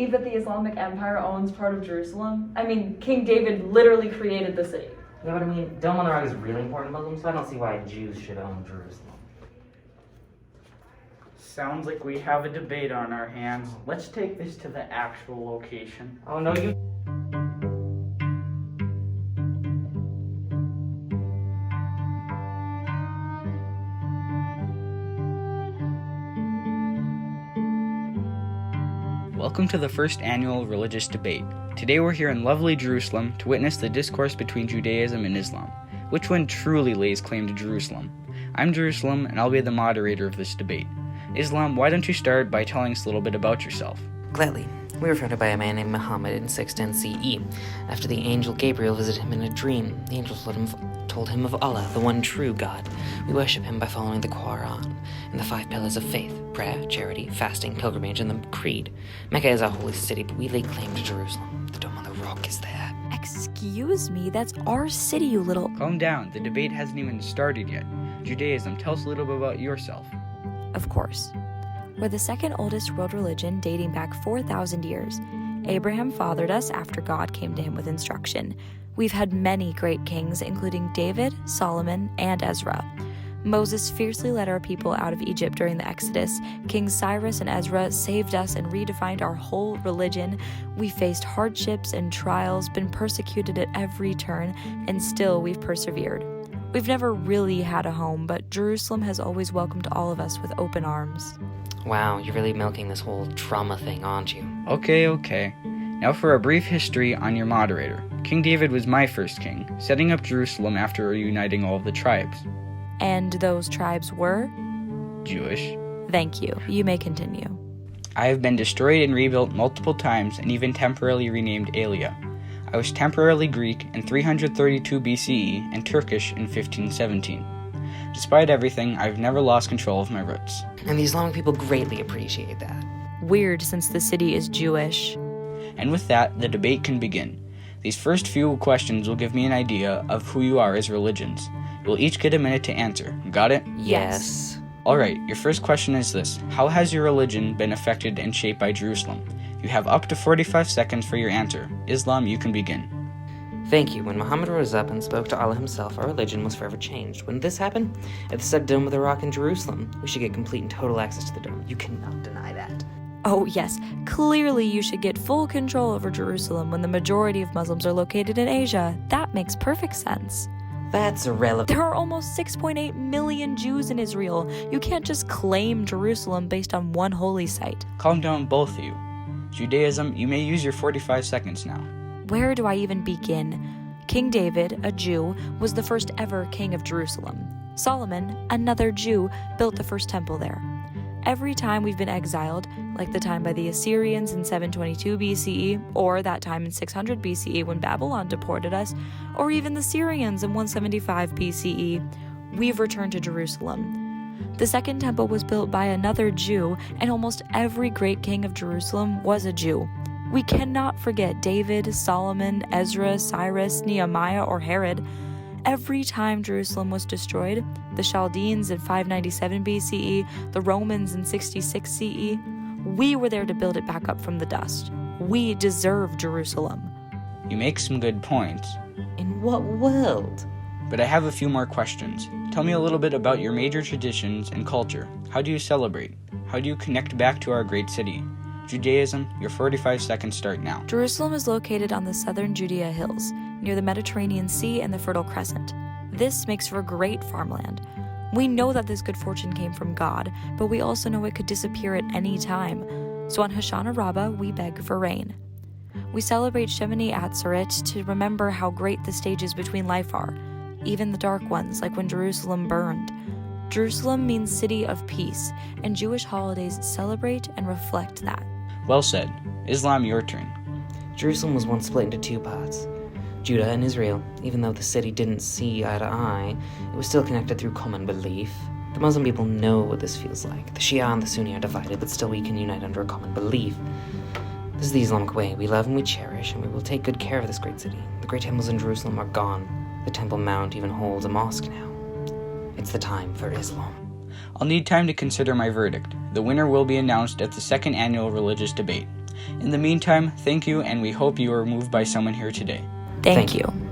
believe that the Islamic Empire owns part of Jerusalem? I mean, King David literally created the city. Yeah, but I mean, Dome on the Rock is really important to Muslims, so I don't see why Jews should own Jerusalem. Sounds like we have a debate on our hands. Let's take this to the actual location. Oh, no, you... Welcome to the first annual religious debate. Today we're here in lovely Jerusalem to witness the discourse between Judaism and Islam. Which one truly lays claim to Jerusalem? I'm Jerusalem, and I'll be the moderator of this debate. Islam, why don't you start by telling us a little bit about yourself? Gladly. We were founded by a man named Muhammad in 610 CE. After the angel Gabriel visited him in a dream, the angel told him of Allah, the one true God. We worship him by following the Quran and the 5 pillars of faith: prayer, charity, fasting, pilgrimage, and the creed. Mecca is our holy city, but we lay claim to Jerusalem. The Dome on the Rock is there. Excuse me, that's our city, you little... Calm down, the debate hasn't even started yet. Judaism, tell us a little bit about yourself. Of course. We're the second oldest world religion, dating back 4,000 years. Abraham fathered us after God came to him with instruction. We've had many great kings, including David, Solomon, and Ezra. Moses fiercely led our people out of Egypt during the Exodus. King Cyrus and Ezra saved us and redefined our whole religion. We faced hardships and trials, been persecuted at every turn, and still we've persevered. We've never really had a home, but Jerusalem has always welcomed all of us with open arms. Wow, you're really milking this whole trauma thing, aren't you? Okay. Now for a brief history on your moderator. King David was my first king, setting up Jerusalem after reuniting all of the tribes. And those tribes were? Jewish. Thank you. You may continue. I have been destroyed and rebuilt multiple times and even temporarily renamed Elia. I was temporarily Greek in 332 BCE and Turkish in 1517. Despite everything, I've never lost control of my roots. And the Islamic people greatly appreciate that. Weird, since the city is Jewish. And with that, the debate can begin. These first few questions will give me an idea of who you are as religions. You'll each get a minute to answer. Got it? Yes. Alright, your first question is this. How has your religion been affected and shaped by Jerusalem? You have up to 45 seconds for your answer. Islam, you can begin. Thank you. When Muhammad rose up and spoke to Allah himself, our religion was forever changed. When this happened, at the said Dome of the Rock in Jerusalem, we should get complete and total access to the dome. You cannot deny that. Oh yes, clearly you should get full control over Jerusalem when the majority of Muslims are located in Asia. That makes perfect sense. That's irrelevant. There are almost 6.8 million Jews in Israel. You can't just claim Jerusalem based on one holy site. Calm down, both of you. Judaism, you may use your 45 seconds now. Where do I even begin? King David, a Jew, was the first ever king of Jerusalem. Solomon, another Jew, built the first temple there. Every time we've been exiled, like the time by the Assyrians in 722 BCE, or that time in 600 BCE when Babylon deported us, or even the Syrians in 175 BCE, we've returned to Jerusalem. The second temple was built by another Jew, and almost every great king of Jerusalem was a Jew. We cannot forget David, Solomon, Ezra, Cyrus, Nehemiah, or Herod. Every time Jerusalem was destroyed, the Chaldeans in 597 BCE, the Romans in 66 CE, we were there to build it back up from the dust. We deserve Jerusalem. You make some good points. In what world? But I have a few more questions. Tell me a little bit about your major traditions and culture. How do you celebrate? How do you connect back to our great city? Judaism, your 45 seconds start now. Jerusalem is located on the southern Judea hills, near the Mediterranean Sea and the Fertile Crescent. This makes for great farmland. We know that this good fortune came from God, but we also know it could disappear at any time. So on Hoshana Rabbah, we beg for rain. We celebrate Shemini Atzeret to remember how great the stages between life are, even the dark ones, like when Jerusalem burned. Jerusalem means city of peace, and Jewish holidays celebrate and reflect that. Well said. Islam, your turn. Jerusalem was once split into 2 parts, Judah and Israel. Even though the city didn't see eye to eye, it was still connected through common belief. The Muslim people know what this feels like. The Shia and the Sunni are divided, but still we can unite under a common belief. This is the Islamic way. We love and we cherish, and we will take good care of this great city. The great temples in Jerusalem are gone. The Temple Mount even holds a mosque now. It's the time for Islam. I'll need time to consider my verdict. The winner will be announced at the second annual religious debate. In the meantime, thank you, and we hope you are moved by someone here today. Thank Thank you.